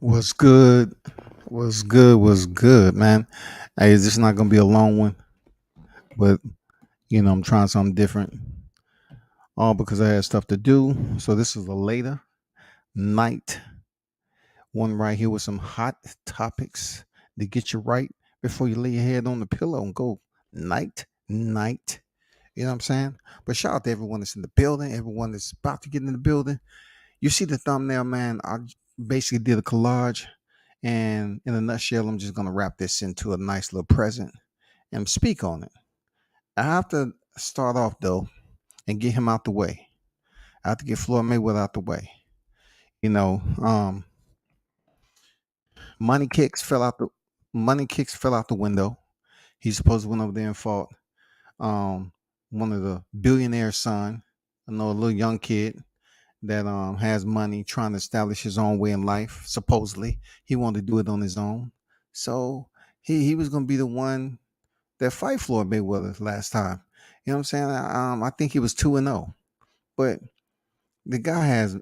Was good. Was good. Was good, man. Hey, this is not gonna be a long one, but I'm trying something different. All because I had stuff to do. So this is a later night one right here with some hot topics to get you right before you lay your head on the pillow and go night. You know what I'm saying? But shout out to everyone that's in the building, everyone that's about to get in the building. You see the thumbnail, man. Basically did a collage, and in a nutshell, I'm just gonna wrap this into a nice little present and speak on it. I have to start off though and get him out the way. I have to get Floyd Mayweather out the way. You know, money kicks fell out the money kicks fell out the window. He's supposed to went over there and fought um one of the billionaire's son. I know a little young kid that has money trying to establish his own way in life. Supposedly, he wanted to do it on his own. So he was gonna be the one that fight Floyd Mayweather last time. You know what I'm saying? I think he was 2-0, but the guy has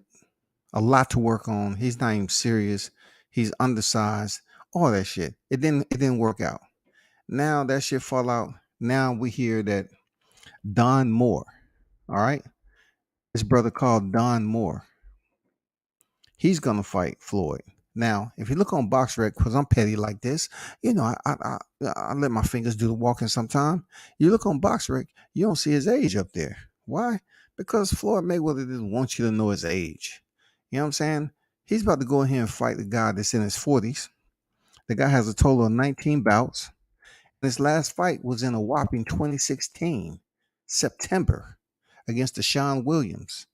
a lot to work on. He's not even serious. He's undersized. All that shit. It didn't work out. Now that shit fall out. Now we hear that Don Moore. All right, his brother called Don Moore. He's gonna fight Floyd. Now, if you look on BoxRec, because I'm petty like this, I let my fingers do the walking sometime. You look on BoxRec, you don't see his age up there. Why? Because Floyd Mayweather didn't want you to know his age. You know what I'm saying? He's about to go in here and fight the guy that's in his 40s. The guy has a total of 19 bouts. His last fight was in a whopping 2016 September against Deshaun Williams.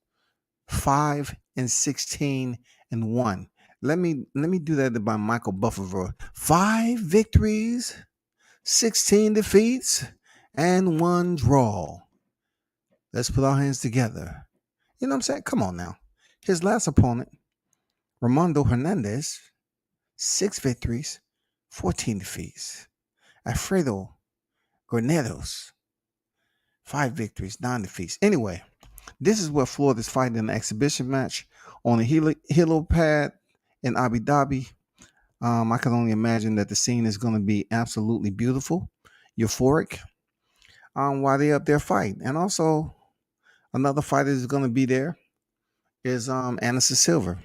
5-16-1. Let me do that by Michael Buffer. 5 victories, 16 defeats, and 1 draw. Let's put our hands together. You know what I'm saying? Come on now. His last opponent, Ramon Hernandez, 6 victories, 14 defeats. Alfredo Granados, 5 victories, 9 defeats. Anyway, this is what Floyd is fighting in an exhibition match on a helipad in Abu Dhabi. I can only imagine that the scene is going to be absolutely beautiful, euphoric, while they're up there fighting. And also, another fighter is going to be there is Anderson Silva.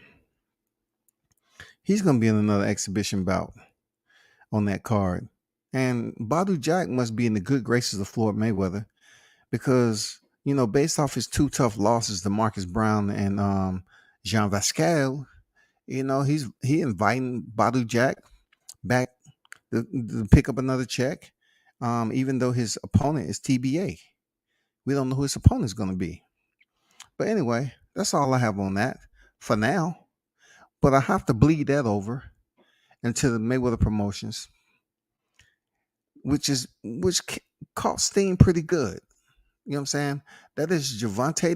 He's going to be in another exhibition bout on that card. And Badu Jack must be in the good graces of Floyd Mayweather because, based off his two tough losses to Marcus Brown and Jean Vasquez, he inviting Badu Jack back to pick up another check, even though his opponent is TBA. We don't know who his opponent is going to be. But anyway, that's all I have on that for now. But I have to bleed that over into the Mayweather promotions, which caught steam pretty good. You know what I'm saying? That is Javante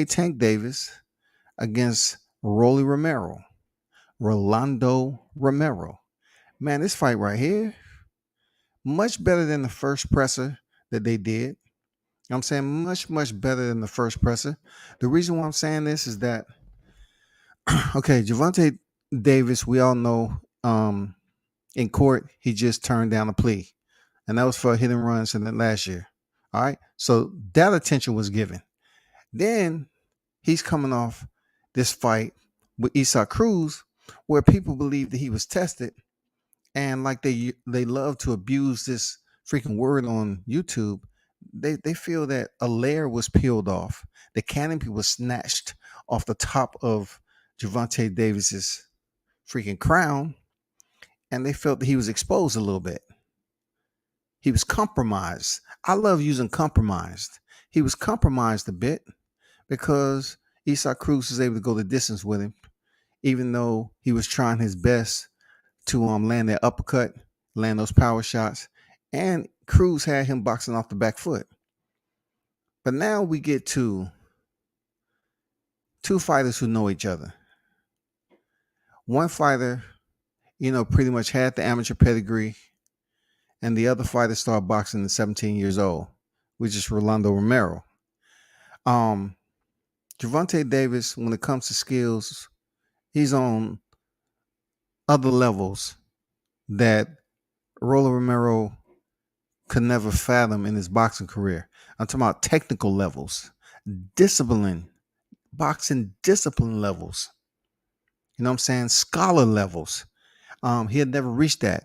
Tank Davis against Rolando Romero. Man, this fight right here, much better than the first presser that they did. I'm saying much better than the first presser. The reason why I'm saying this is that okay, Javante Davis, we all know in court he just turned down a plea, and that was for a hit and run incident last year. All right, so that attention was given. Then he's coming off this fight with Isaac Cruz, where people believe that he was tested, and like they love to abuse this freaking word on YouTube. They feel that a layer was peeled off, the canopy was snatched off the top of Javante Davis's freaking crown, and they felt that he was exposed a little bit. He was compromised. I love using compromised. He was compromised a bit because Isaac Cruz was able to go the distance with him, even though he was trying his best to land that uppercut, land those power shots, and Cruz had him boxing off the back foot. But now we get to two fighters who know each other. One fighter, pretty much had the amateur pedigree, and the other fighter started boxing at 17 years old, which is Rolando Romero. Um, Javante Davis, when it comes to skills He's on other levels that Rolly Romero could never fathom in his boxing career. I'm talking about technical levels, discipline, boxing discipline levels. You know what I'm saying? Scholar levels. He had never reached that.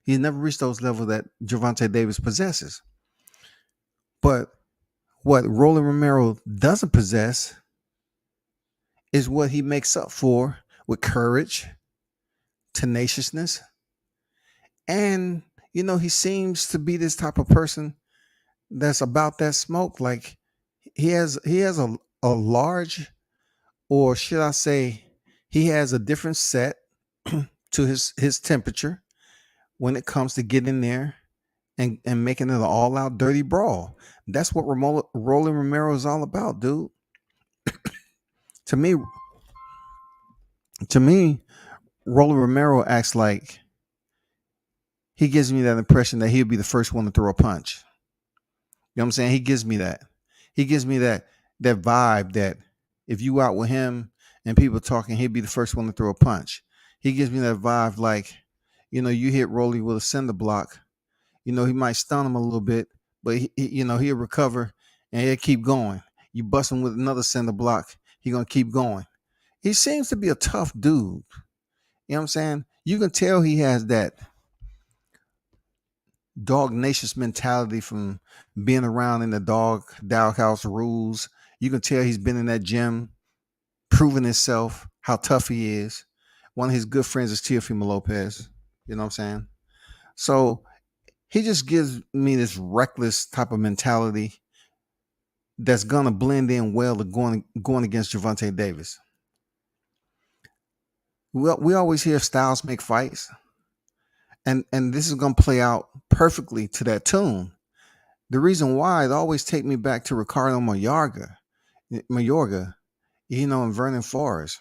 He had never reached those levels that Gervonta Davis possesses. But what Rolly Romero doesn't possess is what he makes up for with courage, tenaciousness, and he seems to be this type of person that's about that smoke. Like he has a large, or should I say, he has a different set to his temperature when it comes to getting in there and making it an all out dirty brawl. That's what Rolling Romero is all about, dude. To me, to me, Rolling Romero acts like he gives me that impression that he'll be the first one to throw a punch. You know what I'm saying? He gives me that. He gives me that vibe that if you out with him and people talking, he'll be the first one to throw a punch. He gives me that vibe like, you hit Rolly with a cinder block. He might stun him a little bit, but he'll recover and he'll keep going. You bust him with another cinder block, he's gonna keep going. He seems to be a tough dude. You know what I'm saying? You can tell he has that dog nacious mentality from being around in the doghouse rules. You can tell he's been in that gym, proving himself, how tough he is. One of his good friends is Teofimo Lopez. You know what I'm saying? So he just gives me this reckless type of mentality that's gonna blend in well to going against Gervonta Davis. We always hear styles make fights, and this is gonna play out perfectly to that tune. The reason why it always take me back to Ricardo Mayorga, and Vernon Forrest.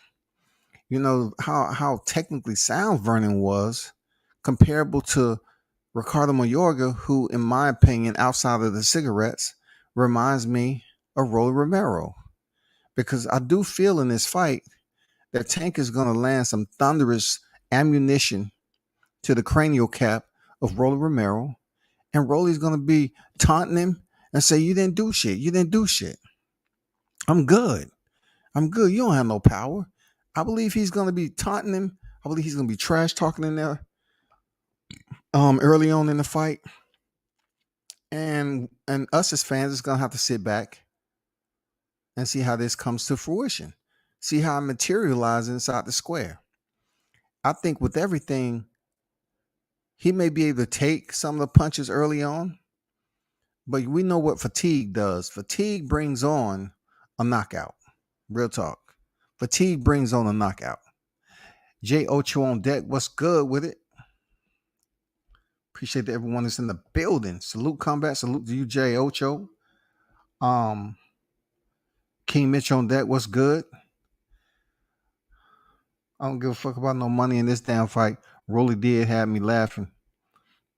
How technically sound Vernon was comparable to Ricardo Mayorga, who, in my opinion, outside of the cigarettes, reminds me of Rolly Romero. Because I do feel in this fight that Tank is going to land some thunderous ammunition to the cranial cap of Rolly Romero, and Rolly's going to be taunting him and say, "You didn't do shit. You didn't do shit. I'm good. I'm good. You don't have no power." I believe he's going to be taunting him. I believe he's going to be trash talking in there early on in the fight. And us as fans is going to have to sit back and see how this comes to fruition. See how it materializes inside the square. I think with everything, he may be able to take some of the punches early on, but we know what fatigue does. Fatigue brings on a knockout. Real talk. Fatigue brings on a knockout. Jay Ocho on deck. What's good with it? Appreciate that everyone that's in the building. Salute combat. Salute to you, Jay Ocho. King Mitch on deck. What's good? I don't give a fuck about no money in this damn fight. Rolly did have me laughing.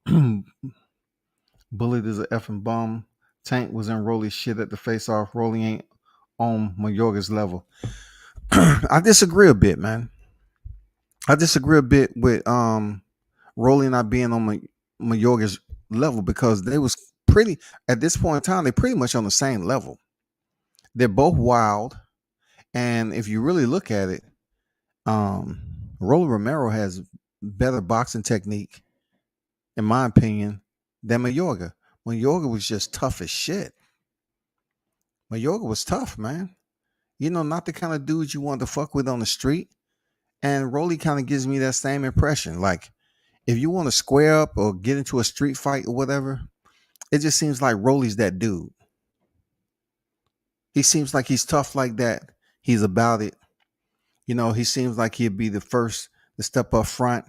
Bullet is an effing bum. Tank was in Rolly's shit at the face off. Rolly ain't on Mayorga's level. I disagree a bit, man. I disagree a bit with Rolly not being on Mayorga's level, because they was pretty, at this point in time, they're pretty much on the same level. They're both wild. And if you really look at it, Rolly Romero has better boxing technique, in my opinion, than Mayorga. Mayorga was just tough as shit. Mayorga was tough, man. Not the kind of dude you want to fuck with on the street. And Rolly kind of gives me that same impression. Like, if you want to square up or get into a street fight or whatever, it just seems like Rolly's that dude. He seems like he's tough like that. He's about it. He seems like he'd be the first to step up front.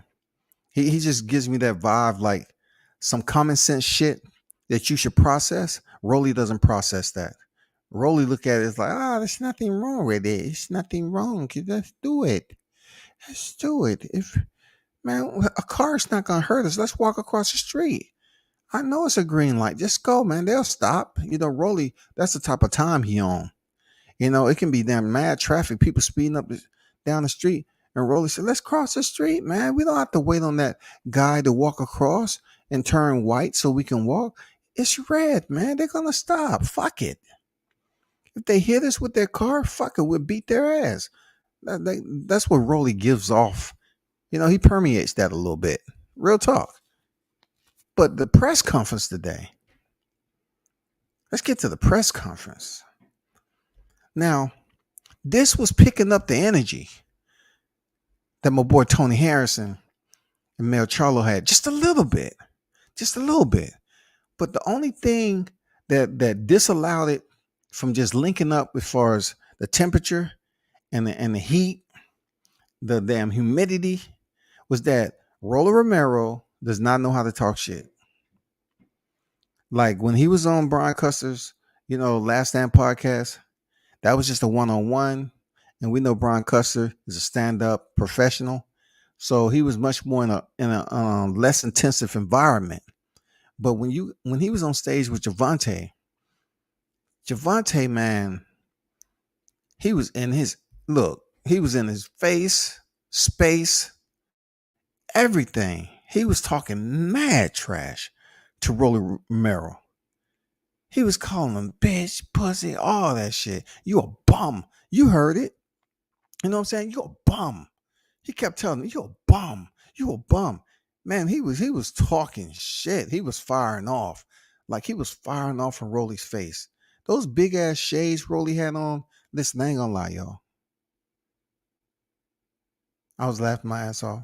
He just gives me that vibe, like some common sense shit that you should process. Rolly doesn't process that. Rolly look at it as like, there's nothing wrong with it. It's nothing wrong. Let's do it. Let's do it. If man, a car's not gonna hurt us. Let's walk across the street. I know it's a green light. Just go, man. They'll stop. Rolly, that's the type of time he on. It can be damn mad traffic, people speeding up down the street, and Rolly said, "Let's cross the street, man. We don't have to wait on that guy to walk across and turn white so we can walk. It's red, man. They're gonna stop. Fuck it. If they hit us with their car, fuck it. We'll beat their ass." That's what Rolly gives off. He permeates that a little bit. Real talk. But the press conference today. Let's get to the press conference. Now, this was picking up the energy that my boy Tony Harrison and Mel Charlo had just a little bit. Just a little bit. But the only thing that disallowed it from just linking up as far as the temperature and the heat, the damn humidity, was that Rolly Romero does not know how to talk shit. Like when he was on Brian Custer's, Last Stand podcast, that was just a one-on-one. And we know Brian Custer is a stand-up professional. So he was much more in a less intensive environment. But when he was on stage with Javante, man, he was in his face, space, everything. He was talking mad trash to Rolly Romero. He was calling him bitch, pussy, all that shit. You a bum. You heard it. You know what I'm saying? You a bum. He kept telling me, you a bum. You a bum. Man, he was talking shit. He was firing off. Like he was firing off from Rolly's face. Those big ass shades Rolly had on, listen, I ain't gonna lie, y'all. I was laughing my ass off.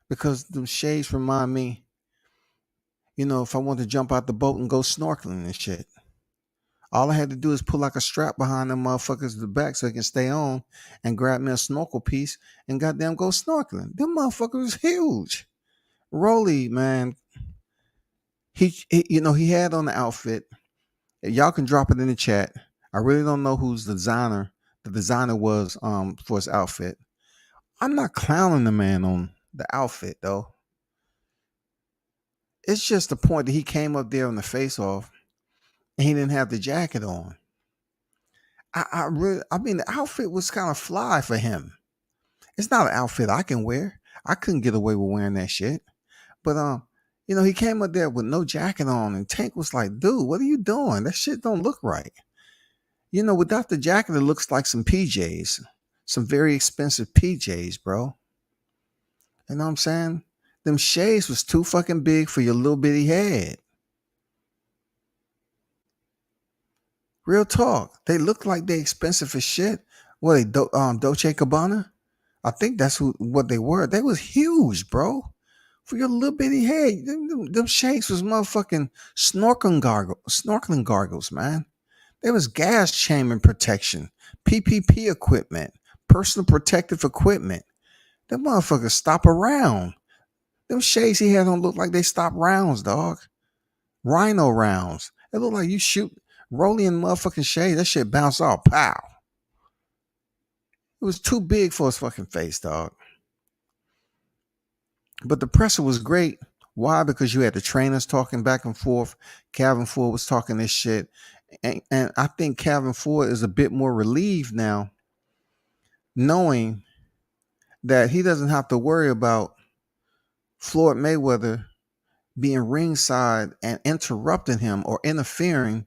Because the shades remind me, if I want to jump out the boat and go snorkeling and shit. All I had to do is pull like a strap behind them motherfuckers to the back so they can stay on and grab me a snorkel piece and goddamn go snorkeling. Them motherfuckers was huge. Rolly, man, he had on the outfit. Y'all can drop it in the chat. I really don't know who's the designer was for his outfit. I'm not clowning the man on the outfit though. It's just the point that he came up there on the face off and he didn't have the jacket on. I mean, the outfit was kind of fly for him. It's not an outfit I can wear. I couldn't get away with wearing that shit. But he came up there with no jacket on, and Tank was like, "Dude, what are you doing? That shit don't look right." Without the jacket, it looks like some PJs, some very expensive PJs, bro. You know what I'm saying? Them shades was too fucking big for your little bitty head. Real talk. They look like they expensive as shit. What they Dolce Gabbana? I think that's what they were. They was huge, bro. For your little bitty head. Them shades was motherfucking snorkeling goggles, man. There was gas chamber protection, PPP equipment, personal protective equipment. Them motherfuckers stop around. Them shades he had on look like they stop rounds, dog. Rhino rounds. It look like you shoot rolling motherfucking shades. That shit bounce off. Pow. It was too big for his fucking face, dog. But the presser was great. Why? Because you had the trainers talking back and forth. Calvin Ford was talking this shit. And I think Calvin Ford is a bit more relieved now, knowing that he doesn't have to worry about Floyd Mayweather being ringside and interrupting him or interfering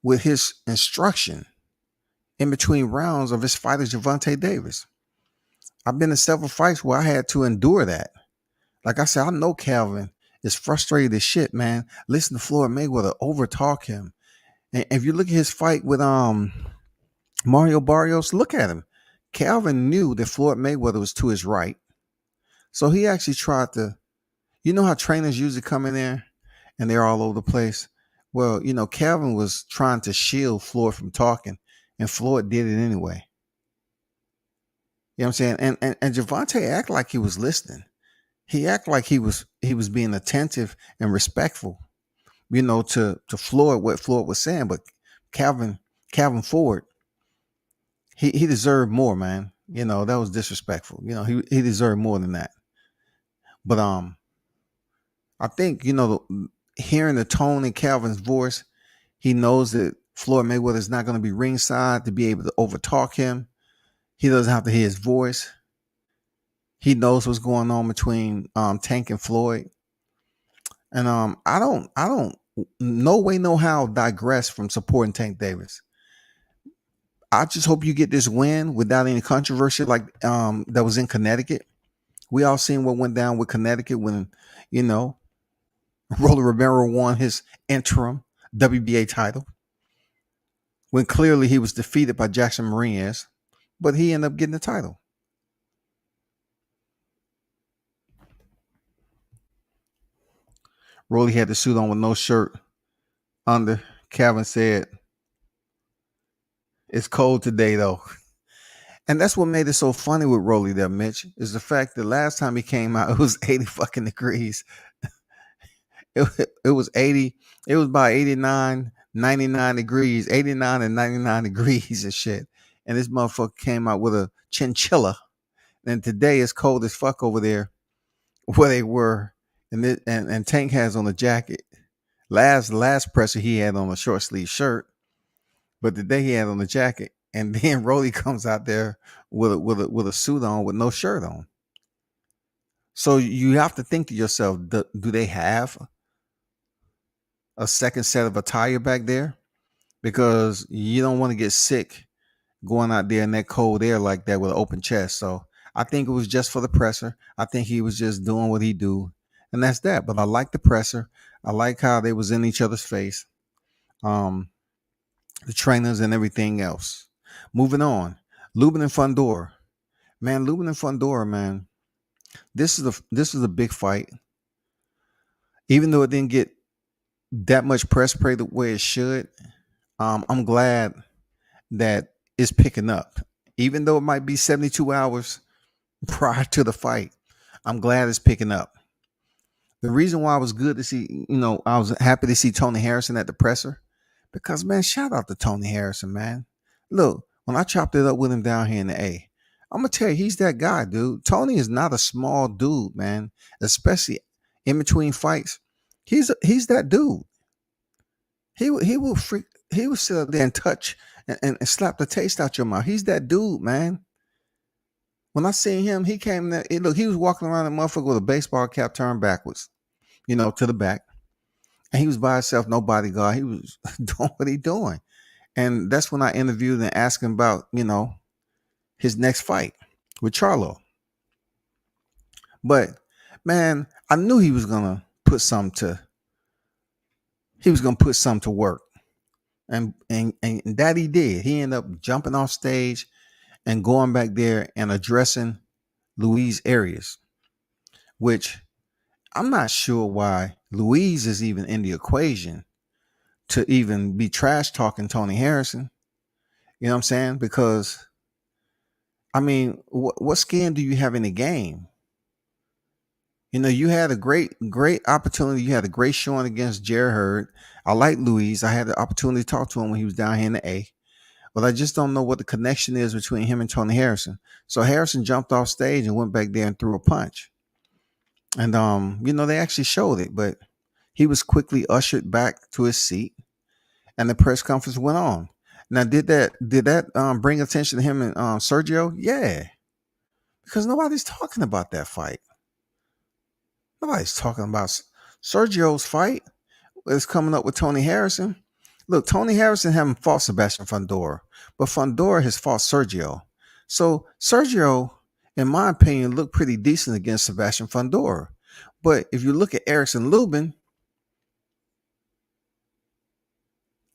with his instruction in between rounds of his fighter, Gervonta Davis. I've been in several fights where I had to endure that. Like I said, I know Calvin is frustrated as shit, man. Listen to Floyd Mayweather overtalk him. And if you look at his fight with Mario Barrios, look at him. Calvin knew that Floyd Mayweather was to his right. So he actually tried to, how trainers usually come in there and they're all over the place? Well, Calvin was trying to shield Floyd from talking, and Floyd did it anyway. You know what I'm saying? And Gervonta acted like he was listening. He acted like he was being attentive and respectful, to Floyd, what Floyd was saying. But Calvin Ford, he deserved more, man. That was disrespectful. He deserved more than that. But I think, hearing the tone in Calvin's voice, he knows that Floyd Mayweather is not going to be ringside to be able to overtalk him. He doesn't have to hear his voice. He knows what's going on between Tank and Floyd. And I don't no way, no how digress from supporting Tank Davis. I just hope you get this win without any controversy like that was in Connecticut. We all seen what went down with Connecticut when, you know, Rolly Romero won his interim WBA title when clearly he was defeated by Jackson Mariñez, but he ended up getting the title. Rolly had the suit on with no shirt under. Calvin said, "It's cold today, though." And that's what made it so funny with Rolly there, Mitch, is the fact that last time he came out, it was 80 fucking degrees. It was 80, it was about 89, 99 degrees, 89 and 99 degrees and shit. And this motherfucker came out with a chinchilla. And today it's cold as fuck over there where they were. And Tank has on a jacket. Last presser he had on a short sleeve shirt, but today he had on a jacket. And then Rolly comes out there with a suit on with no shirt on. So you have to think to yourself, do they have a second set of attire back there? Because you don't want to get sick going out there in that cold air like that with an open chest. So I think it was just for the presser. I think he was just doing what he do, and that's that. But I like the presser. I like how they was in each other's face, um, the trainers and everything else. Moving on, Lubin and Fundora. Man, Lubin and Fundora, man. This is a big fight. Even though it didn't get that much press play the way it should, I'm glad that it's picking up. Even though it might be 72 hours prior to the fight, I'm glad it's picking up. The reason why I was good to see, I was happy to see Tony Harrison at the presser because, man, shout out to Tony Harrison, man. Look, when I chopped it up with him down here in the A, I'm going to tell you, he's that guy, dude. Tony is not a small dude, man, especially in between fights. He's that dude. He will sit up there and touch and slap the taste out your mouth. He's that dude, man. When I seen him, he came there. Look, he was walking around the motherfucker with a baseball cap turned backwards, to the back. And he was by himself, no bodyguard. He was doing what he doing. And that's when I interviewed and asked him about, his next fight with Charlo. But man, I knew he was gonna put something to work. And that he did. He ended up jumping off stage and going back there and addressing Louise Arias, which I'm not sure why Louise is even in the equation to even be trash talking Tony Harrison. You know what I'm saying? Because I mean, what skin do you have in the game? You had a great opportunity. You had a great showing against Jerry Hurd. I like Louise. I had the opportunity to talk to him when he was down here in the A. But I just don't know what the connection is between him and Tony Harrison. So Harrison jumped off stage and went back there and threw a punch. And they actually showed it, but he was quickly ushered back to his seat, and the press conference went on. Now, did that bring attention to him and Sergio? Yeah, because nobody's talking about that fight. Nobody's talking about Sergio's fight. Is coming up with Tony Harrison. Look, Tony Harrison haven't fought Sebastian Fundora, but Fundora has fought Sergio. So Sergio, in my opinion, looked pretty decent against Sebastian Fundora. But if you look at Erickson Lubin,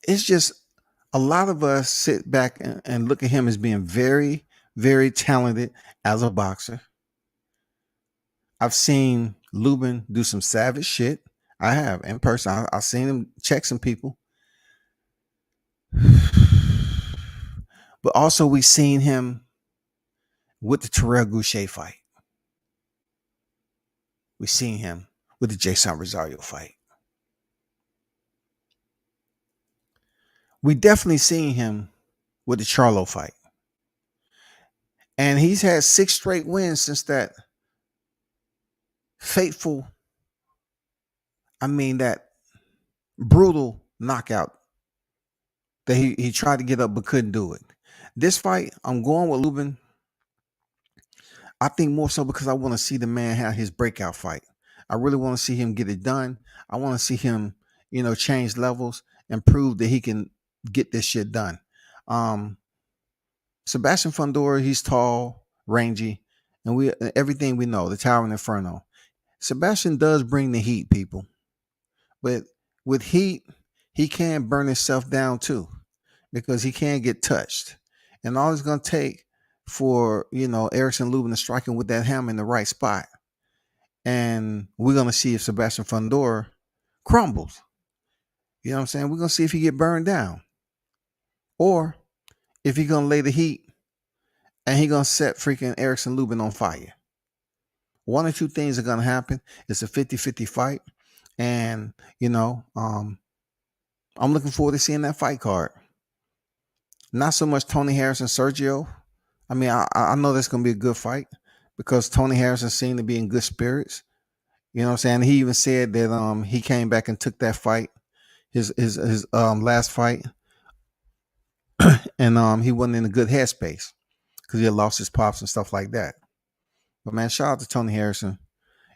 it's just a lot of us sit back and look at him as being very, very talented as a boxer. I've seen Lubin do some savage shit. I have in person. I've seen him check some people. But also we seen him with the Terrell Goucher fight. We seen him with the Jason Rosario fight. We definitely seen him with the Charlo fight. And he's had 6 straight wins since that fateful, that brutal knockout that he tried to get up but couldn't do it. This fight, I'm going with Lubin I think more so because I want to see the man have his breakout fight. I really want to see him get it done. I want to see him, change levels and prove that he can get this shit done. Um, Sebastian Fundora, he's tall, rangy, and we everything we know, the Towering Inferno. Sebastian does bring the heat, people, but with heat, he can burn himself down too, because he can get touched, and all it's gonna take for Erickson Lubin to strike him with that hammer in the right spot, and we're gonna see if Sebastian Fundora crumbles. You know what I'm saying? We're gonna see if he get burned down, or if he gonna lay the heat and he gonna set freaking Erickson Lubin on fire. One or two things are gonna happen. It's a 50-50 fight, and I'm looking forward to seeing that fight card. Not so much Tony Harris and Sergio. I mean, I know that's gonna be a good fight because Tony Harrison seemed to be in good spirits. You know what I'm saying? He even said that he came back and took that fight, his last fight, and he wasn't in a good headspace because he had lost his pops and stuff like that. But man, shout out to Tony Harrison,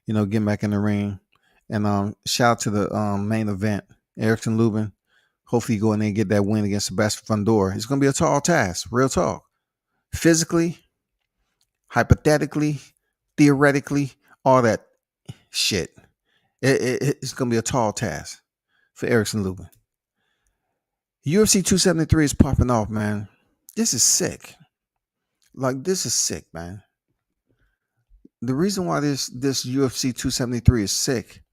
getting back in the ring, and shout out to the main event, Erickson Lubin. Hopefully, you go in there and get that win against Sebastian Fundora. It's gonna be a tall task, real talk. Physically, hypothetically, theoretically, all that shit. It's gonna be a tall task for Erickson Lubin. UFC 273 is popping off, man. This is sick. Like, this is sick, man. The reason why this UFC 273 is sick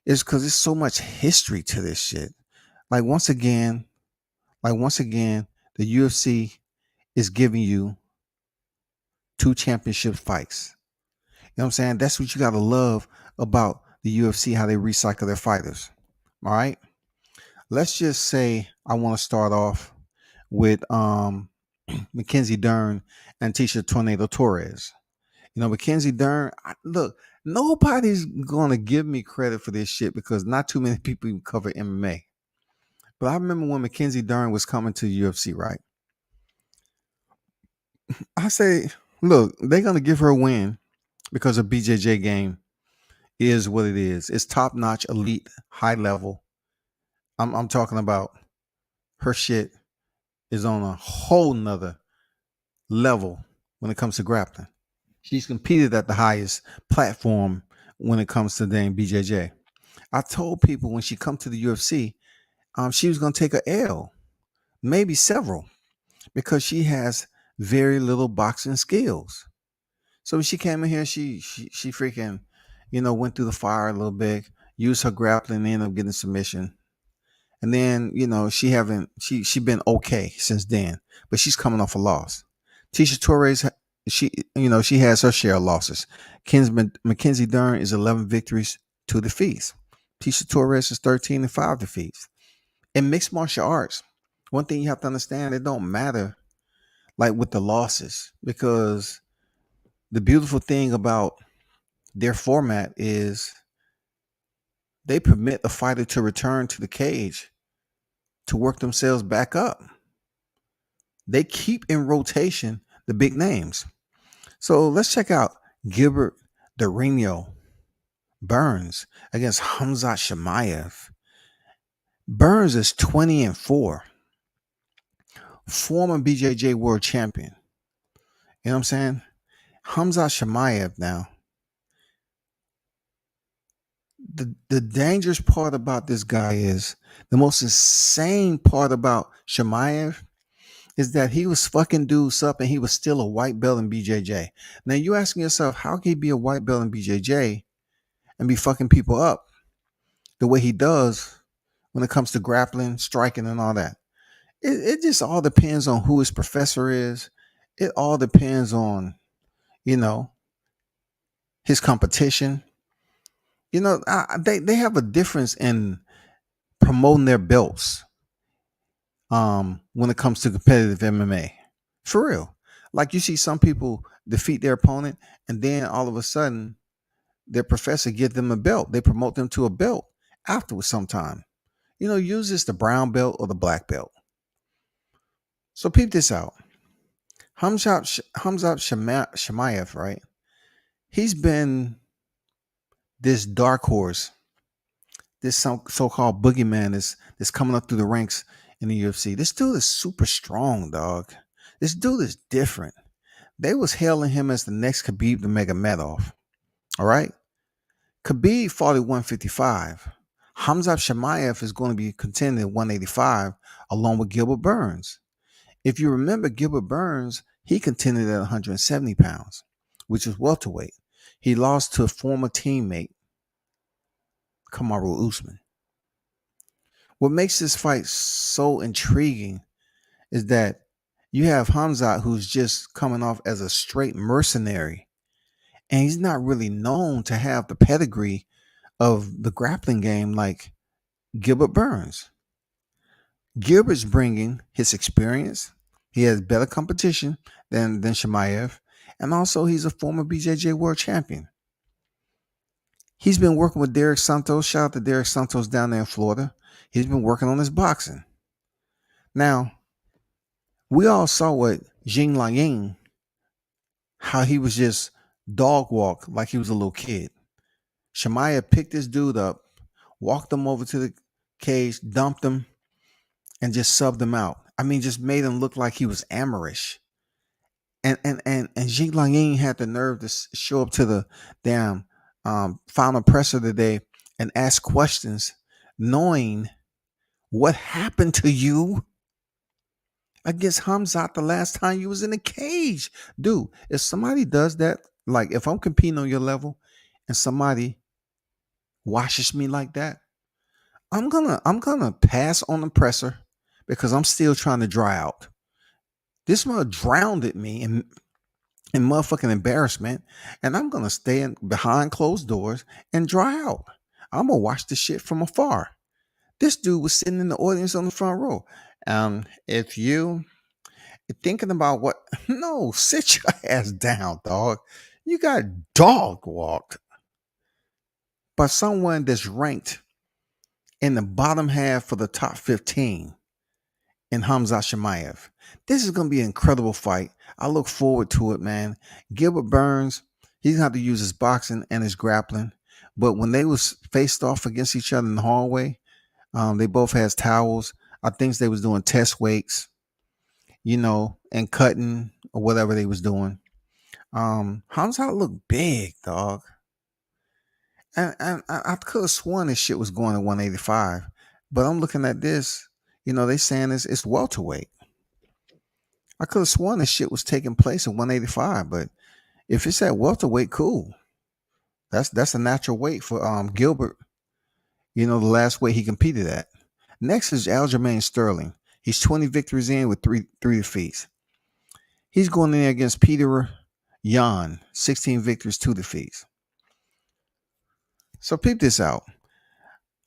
is because there's so much history to this shit. Like once again, the UFC is giving you 2 championship fights. You know what I'm saying? That's what you gotta love about the UFC, how they recycle their fighters. All right. Let's just say I want to start off with Mackenzie Dern and Tisha Tornado Torres. Mackenzie Dern, look, nobody's going to give me credit for this shit because not too many people even cover MMA. But I remember when Mackenzie Dern was coming to the UFC, right? I say, look, they're going to give her a win because her BJJ game is what it is. It's top-notch, elite, high level. I'm talking about her shit is on a whole nother level when it comes to grappling. She's competed at the highest platform when it comes to dang BJJ. I told people when she come to the UFC, she was going to take a L, maybe several, because she has very little boxing skills. So when she came in here, she freaking, went through the fire a little bit, used her grappling, and ended up getting submission. And then, she been okay since then, but she's coming off a loss. Tisha Torres, she has her share of losses. Mackenzie Dern is 11 victories, 2 defeats. Tisha Torres is 13 and 5 defeats. In mixed martial arts, one thing you have to understand, it don't matter like with the losses, because the beautiful thing about their format is they permit a fighter to return to the cage to work themselves back up. They keep in rotation the big names. So let's check out Gilbert Durinho Burns against Hamza Shamayev. Burns is 20 and 4. Former BJJ world champion. You know what I'm saying? Hamza Shamayev now. The dangerous part about this guy is, the most insane part about Shamayev is that he was fucking dudes up and he was still a white belt in BJJ. Now you asking yourself, how can he be a white belt in BJJ and be fucking people up the way he does when it comes to grappling, striking, and all that? It just all depends on who his professor is. It all depends on, his competition. They have a difference in promoting their belts when it comes to competitive MMA. For real. Like you see some people defeat their opponent and then all of a sudden their professor gives them a belt. They promote them to a belt afterwards sometime. Use this the brown belt or the black belt. So peep this out. Shamayev, right? He's been this dark horse, this so-called boogeyman that's coming up through the ranks in the UFC. This dude is super strong, dog. This dude is different. They was hailing him as the next Khabib to Magomedov. All right. Khabib fought at 155. Hamza Shamayev is going to be contending at 185 along with Gilbert Burns. If you remember Gilbert Burns, he contended at 170 pounds, which is welterweight. He lost to a former teammate, Kamaru Usman. What makes this fight so intriguing is that you have Hamza, who's just coming off as a straight mercenary, and he's not really known to have the pedigree of the grappling game like Gilbert Burns. Gilbert's bringing his experience. He has better competition than Shamayev, and also he's a former BJJ world champion. He's been working with Derek Santos. Shout out to Derek Santos down there in Florida. He's been working on his boxing. Now, we all saw what Jing Lang, how he was just dog walk like he was a little kid. Shamayev picked this dude up, walked him over to the cage, dumped him, and just subbed him out. I mean, just made him look like he was amateurish. And Jing Lang had the nerve to show up to the damn final presser today and ask questions, knowing what happened to you against Hamza the last time you was in the cage. Dude, if somebody does that, like if I'm competing on your level and somebody washes me like that, I'm gonna pass on the presser because I'm still trying to dry out. This mother drowned me in motherfucking embarrassment, and I'm gonna stay behind closed doors and dry out. I'm gonna watch the shit from afar. This dude was sitting in the audience on the front row. If you thinking about what, no, sit your ass down, dog. You got dog walked by someone that's ranked in the bottom half of the top 15 in Hamza Shamayev. This is going to be an incredible fight. I look forward to it, man. Gilbert Burns, he's going to have to use his boxing and his grappling. But when they was faced off against each other in the hallway, they both has towels. I think they was doing test weights, and cutting or whatever they was doing. Hamza looked big, dog. And I could have sworn this shit was going to 185. But I'm looking at this, they saying it's welterweight. I could have sworn this shit was taking place at 185, but if it's at welterweight, cool. That's a natural weight for Gilbert. The last weight he competed at. Next is Jermaine Sterling. He's 20 victories in with three defeats. He's going in there against Peter Yan, 16 victories, 2 defeats. So peep this out.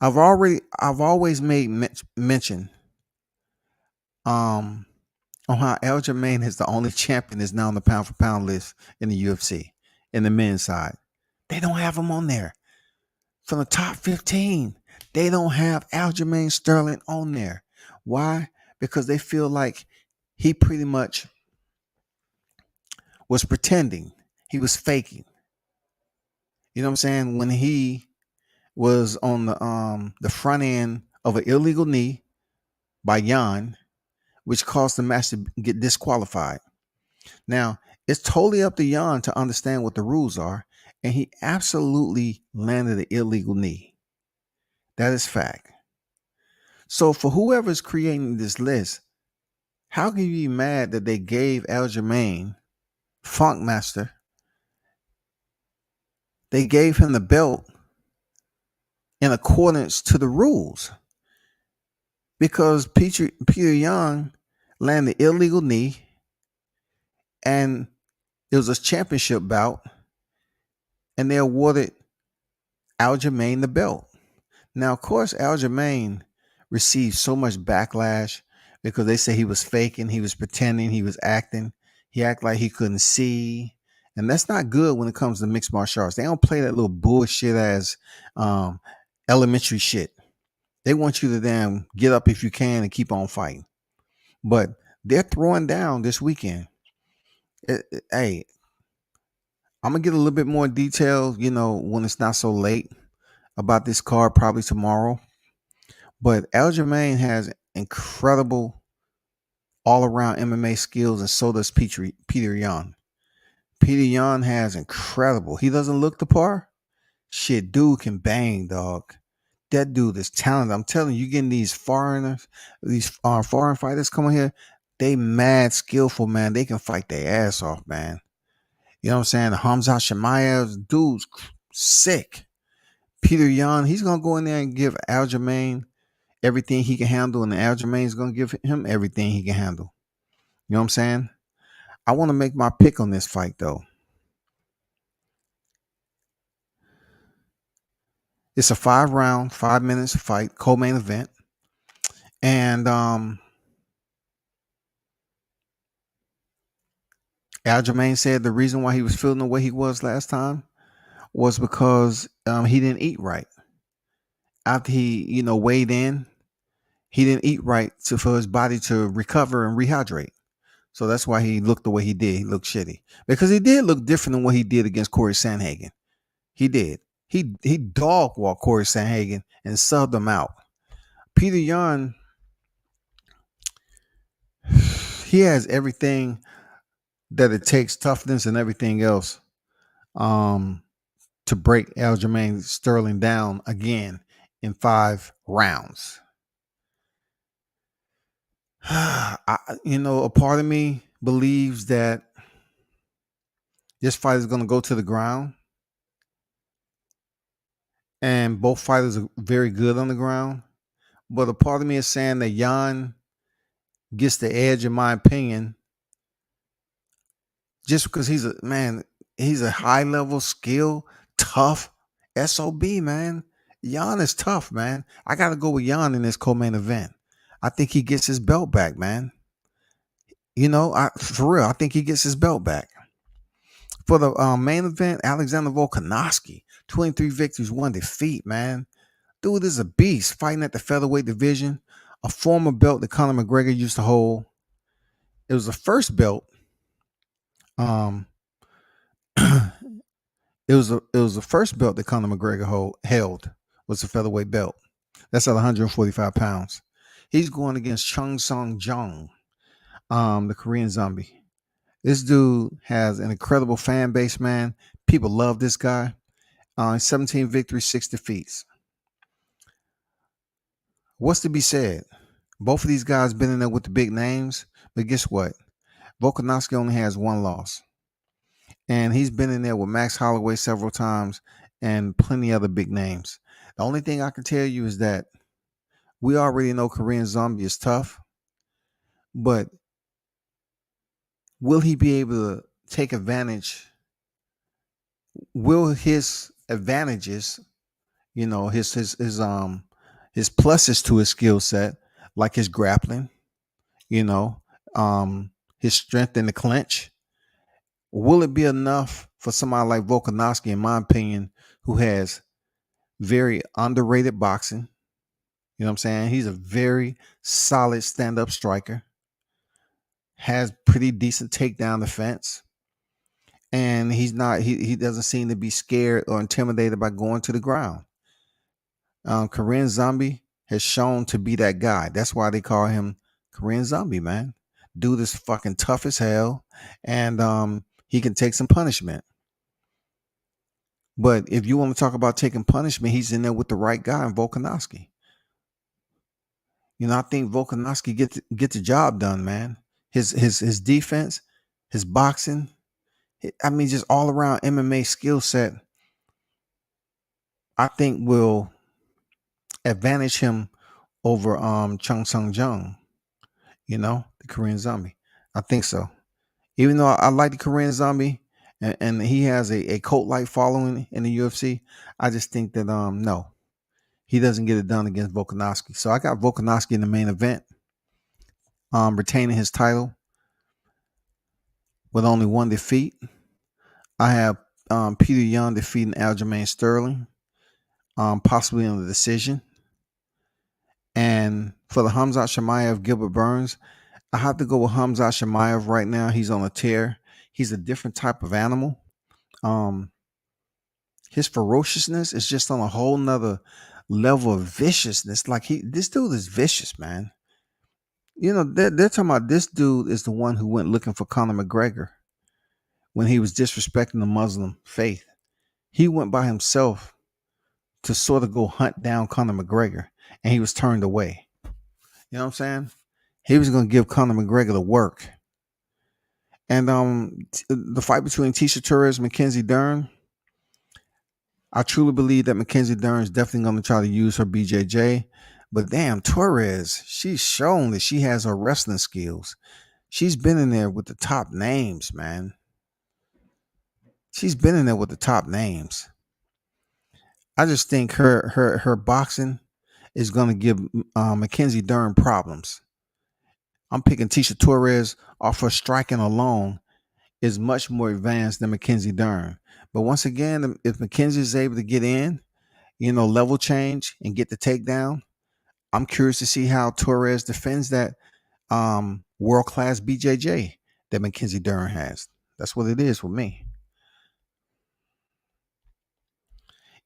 I've always made mention on how Jermaine is the only champion that's now on the pound for pound list in the UFC in the men's side. They don't have him on there. From the top 15, they don't have Jermaine Sterling on there. Why? Because they feel like he pretty much was pretending. He was faking. You know what I'm saying? When he was on the front end of an illegal knee by Yan, which caused the match to get disqualified. Now, it's totally up to Yan to understand what the rules are, and he absolutely landed an illegal knee. That is fact. So for whoever's creating this list, how can you be mad that they gave Jermaine, Funkmaster, they gave him the belt in accordance to the rules? Because Peter Yan landed illegal knee, and it was a championship bout, and they awarded Jermaine the belt. Now, of course, Jermaine received so much backlash because they say he was faking, he was pretending, he was acting. He acted like he couldn't see. And that's not good when it comes to mixed martial arts. They don't play that little bullshit as elementary shit. They want you to damn get up if you can and keep on fighting. But they're throwing down this weekend. Hey, I'm gonna get a little bit more detail, when it's not so late about this card, probably tomorrow. But Aljamain has incredible all around MMA skills, and so does Peter Yan. Peter Yan has incredible. He doesn't look the part. Shit, dude can bang, dog. That dude is talented. I'm telling you, getting these foreigners, these foreign fighters coming here, they mad skillful, man. They can fight their ass off, man. You know what I'm saying? Hamza Shamayev, dude's sick. Peter Yan, he's gonna go in there and give Aljamain everything he can handle, and Aljamain's gonna give him everything he can handle. You know what I'm saying? I want to make my pick on this fight though. It's a 5 round, 5 minutes fight, co-main event. And Aljamain said the reason why he was feeling the way he was last time was because he didn't eat right. After he, weighed in, he didn't eat right for his body to recover and rehydrate. So that's why he looked the way he did. He looked shitty. Because he did look different than what he did against Corey Sandhagen. He did. He dog walked Corey Sandhagen and subbed him out. Peter Yan, he has everything that it takes, toughness and everything else, to break Jermaine Sterling down again in 5 rounds. A part of me believes that this fight is going to go to the ground, and both fighters are very good on the ground. But a part of me is saying that Yan gets the edge, in my opinion, just because he's a high level skill, tough SOB, man. Yan is tough, man. I got to go with Yan in this co-main event. I think he gets his belt back, man. For real, I think he gets his belt back. For the main event, Alexander Volkanovski, 23 victories, 1 defeat, man. Dude is a beast, fighting at the featherweight division, a former belt that Conor McGregor used to hold. It was the first belt. It was the first belt that Conor McGregor held, was the featherweight belt. That's at 145 pounds. He's going against Chung Sung Jung, the Korean Zombie. This dude has an incredible fan base, man. People love this guy. 17 victories, 6 defeats. What's to be said? Both of these guys been in there with the big names, but guess what? Volkanovski only has 1 loss. And he's been in there with Max Holloway several times and plenty other big names. The only thing I can tell you is that we already know Korean Zombie is tough, but will he be able to take advantage? Will his advantages, his pluses to his skill set, like his grappling, his strength in the clinch, will it be enough for somebody like Volkanovski, in my opinion, who has very underrated boxing? You know what I'm saying? He's a very solid stand-up striker, has pretty decent takedown defense, and he doesn't seem to be scared or intimidated by going to the ground. Korean Zombie has shown to be that guy. That's why they call him Korean Zombie, man. Dude is fucking tough as hell, and he can take some punishment. But if you want to talk about taking punishment, he's in there with the right guy in Volkanovski. I think Volkanovski get the job done, man. His defense, his boxing, just all around MMA skill set, I think will advantage him over Chung Sung Jung, the Korean Zombie. I think so. Even though I like the Korean Zombie and he has a cult-like following in the UFC, I just think that no, he doesn't get it done against Volkanovski. So I got Volkanovski in the main event, retaining his title with only 1 defeat. I have Peter Yan defeating Jermaine Sterling, possibly in a decision. And for the Hamza Shamayev Gilbert Burns, I have to go with Hamza Shamayev right now. He's on a tear. He's a different type of animal. Um, his ferociousness is just on a whole nother level of viciousness. Like this dude is vicious, man. They're talking about this dude is the one who went looking for Conor McGregor when he was disrespecting the Muslim faith. He went by himself to sort of go hunt down Conor McGregor, and he was turned away. You know what I'm saying? He was going to give Conor McGregor the work. And the fight between Tisha Torres and Mackenzie Dern, I truly believe that Mackenzie Dern is definitely going to try to use her BJJ. But damn, Torres, she's shown that she has her wrestling skills. She's been in there with the top names, man. She's been in there with the top names. I just think her boxing is going to give Mackenzie Dern problems. I'm picking Tisha Torres off her striking alone is much more advanced than Mackenzie Dern. But once again, if Mackenzie is able to get in, level change and get the takedown, I'm curious to see how Torres defends that world class BJJ that Mackenzie Dern has. That's what it is with me.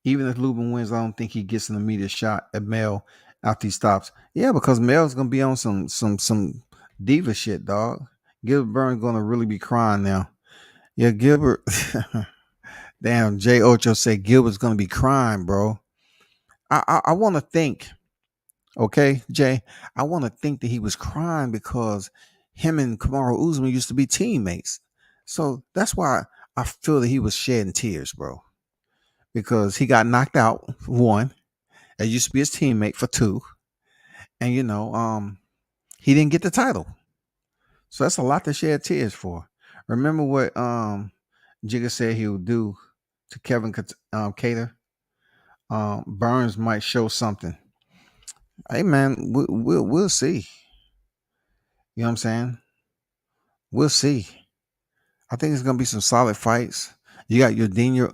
Even if Lubin wins, I don't think he gets an immediate shot at Mel after he stops. Yeah, because Mel's gonna be on some diva shit, dog. Gilbert Burns gonna really be crying now. Yeah, Gilbert. Damn, Jay Ocho said Gilbert's gonna be crying, bro. I want to think, okay, Jay. I want to think that he was crying because him and Kamaru Usman used to be teammates. So that's why I feel that he was shedding tears, bro. Because he got knocked out for one. That used to be his teammate for two. And he didn't get the title. So that's a lot to shed tears for. Remember what Jigga said he would do to Kevin Cater? Burns might show something. Hey man, we'll see. You know what I'm saying? We'll see. I think it's gonna be some solid fights. You got your Dino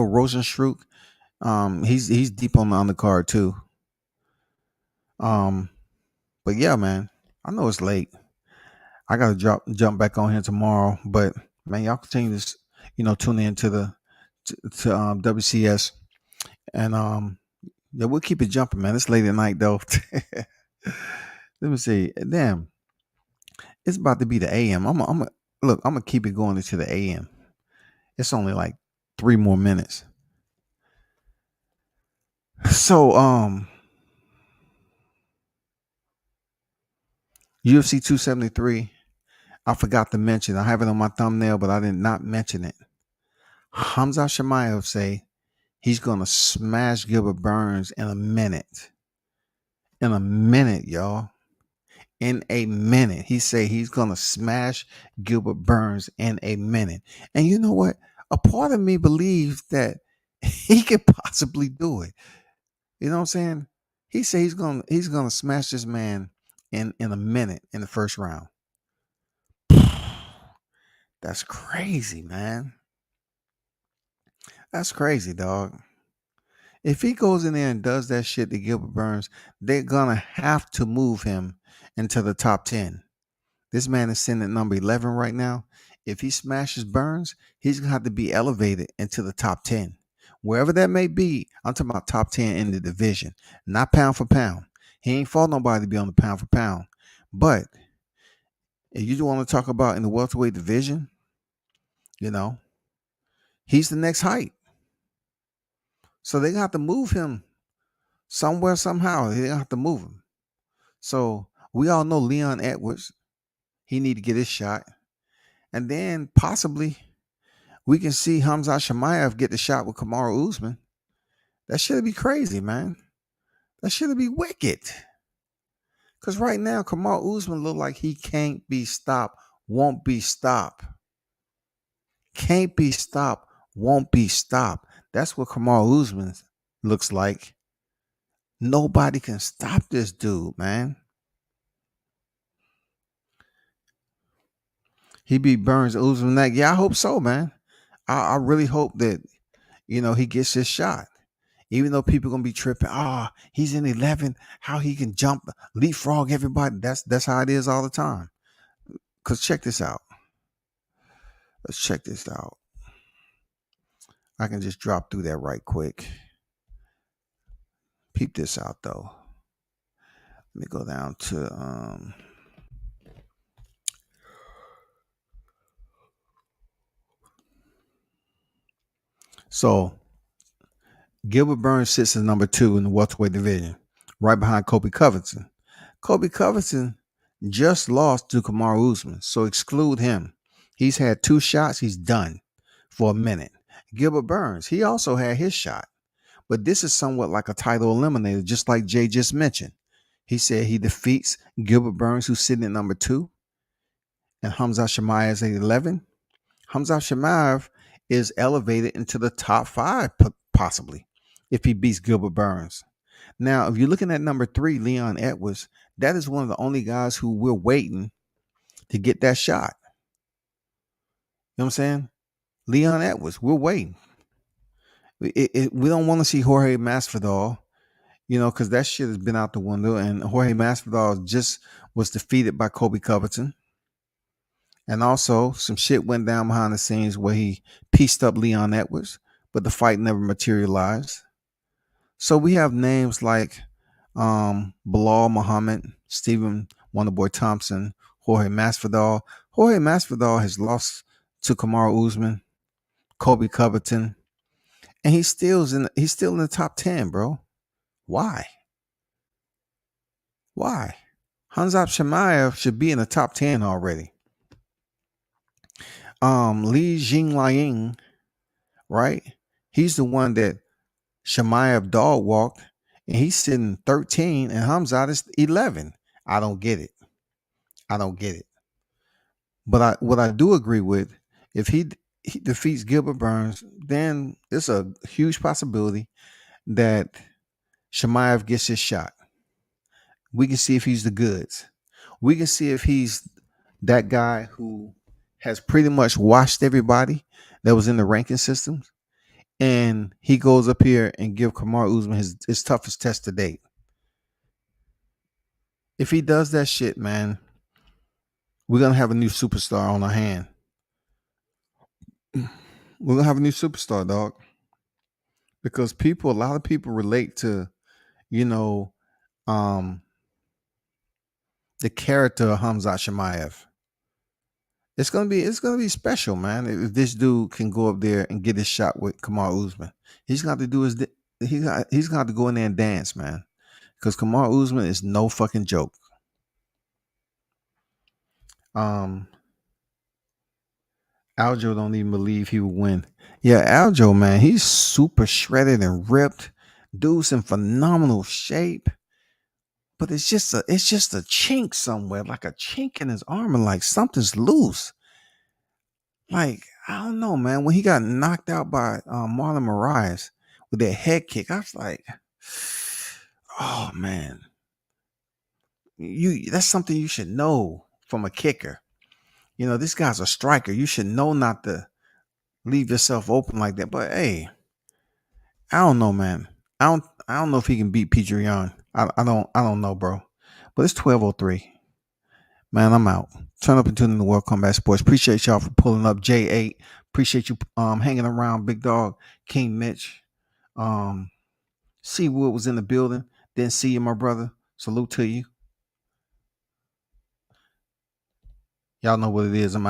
Rosenstruck. He's deep on the undercard too. But yeah, man, I know it's late. I gotta jump back on here tomorrow. But man, y'all continue to tune in to WCS, and yeah, we'll keep it jumping, man. It's late at night though. Let me see. Damn, it's about to be the AM. I'm gonna keep it going into the AM. It's only like 3 more minutes. So UFC 273. I forgot to mention. I have it on my thumbnail, but I did not mention it. Hamza Shamayev say he's gonna smash Gilbert Burns in a minute. In a minute, y'all. In a minute. He say he's gonna smash Gilbert Burns in a minute. And you know what? A part of me believes that he could possibly do it. You know what I'm saying? He say he's gonna smash this man in a minute in the first round. That's crazy, man. That's crazy, dog. If he goes in there and does that shit to Gilbert Burns, they're gonna have to move him into the top 10. This man is sitting at number 11 right now. If he smashes Burns, he's gonna have to be elevated into the top 10. Wherever that may be, I'm talking about top 10 in the division, not pound for pound. He ain't fought nobody to be on the pound for pound. But if you want to talk about in the welterweight division, he's the next height. So they got to move him somewhere, somehow. They have to move him. So we all know Leon Edwards. He need to get his shot. And then possibly we can see Hamza Shamayev get the shot with Kamaru Usman. That should be crazy, man. That should be wicked. Because right now, Kamaru Usman look like he can't be stopped, won't be stopped. Can't be stopped, won't be stopped. That's what Kamaru Usman looks like. Nobody can stop this dude, man. He beat Burns, Usman that. Yeah, I hope so, man. I really hope that he gets his shot. Even though people gonna be tripping, he's in 11. How he can leapfrog everybody? That's how it is all the time. Cause check this out. Let's check this out. I can just drop through that right quick. Peep this out though. Let me go down to so Gilbert Burns sits at number 2 in the welterweight division, right behind Kobe Covington. Kobe Covington just lost to Kamaru Usman, so exclude him. He's had 2 shots. He's done for a minute. Gilbert Burns, he also had his shot, but this is somewhat like a title eliminator, just like Jay just mentioned. He said he defeats Gilbert Burns, who's sitting at number 2, and Hamza Shamayev is at 11. Hamza Shamayev is elevated into the top 5, possibly, if he beats Gilbert Burns. Now, if you're looking at number 3, Leon Edwards, that is one of the only guys who we're waiting to get that shot. You know what I'm saying? Leon Edwards, we're waiting. We don't want to see Jorge Masvidal, because that shit has been out the window, and Jorge Masvidal just was defeated by Kobe Covington. And also, some shit went down behind the scenes where he pieced up Leon Edwards, but the fight never materialized. So we have names like Bilal Muhammad, Stephen Wonderboy Thompson, Jorge Masvidal. Jorge Masvidal has lost to Kamaru Usman, Kobe Covington, and he's still in the top 10, bro. Why? Hamza Shamayev should be in the top 10 already. Li Jingliang, right? He's the one that Shamayev dog walked, and he's sitting 13, and Hamza is 11. I don't get it. But what I do agree with, if he defeats Gilbert Burns, then it's a huge possibility that Shamayev gets his shot. We can see if he's the goods. We can see if he's that guy who has pretty much washed everybody that was in the ranking systems, and he goes up here and give Kamaru Usman his toughest test to date. If he does that shit, man, we're gonna have a new superstar on our hand. We're gonna have a new superstar, dog. Because a lot of people relate to, um, the character of Hamza Shamayev. It's gonna be special, man. If this dude can go up there and get his shot with Kamaru Usman, he's gonna have to do he's gonna have to go in there and dance, man. Because Kamaru Usman is no fucking joke. Aljo don't even believe he would win. Yeah, Aljo, man, he's super shredded and ripped. Dude's in phenomenal shape. But it's just a chink somewhere, like a chink in his armor, like something's loose. Like, I don't know, man. When he got knocked out by Marlon Moraes with that head kick, I was like, oh man. That's something you should know from a kicker. This guy's a striker. You should know not to leave yourself open like that. But hey, I don't know, man. I don't know if he can beat Petrion. I don't know, bro. But it's 12:03. Man, I'm out. Turn up and tune in to World Combat Sports. Appreciate y'all for pulling up. J8. Appreciate you hanging around. Big Dog, King Mitch. Seawood was in the building. Didn't see you, my brother. Salute to you. Y'all know what it is. I'm out.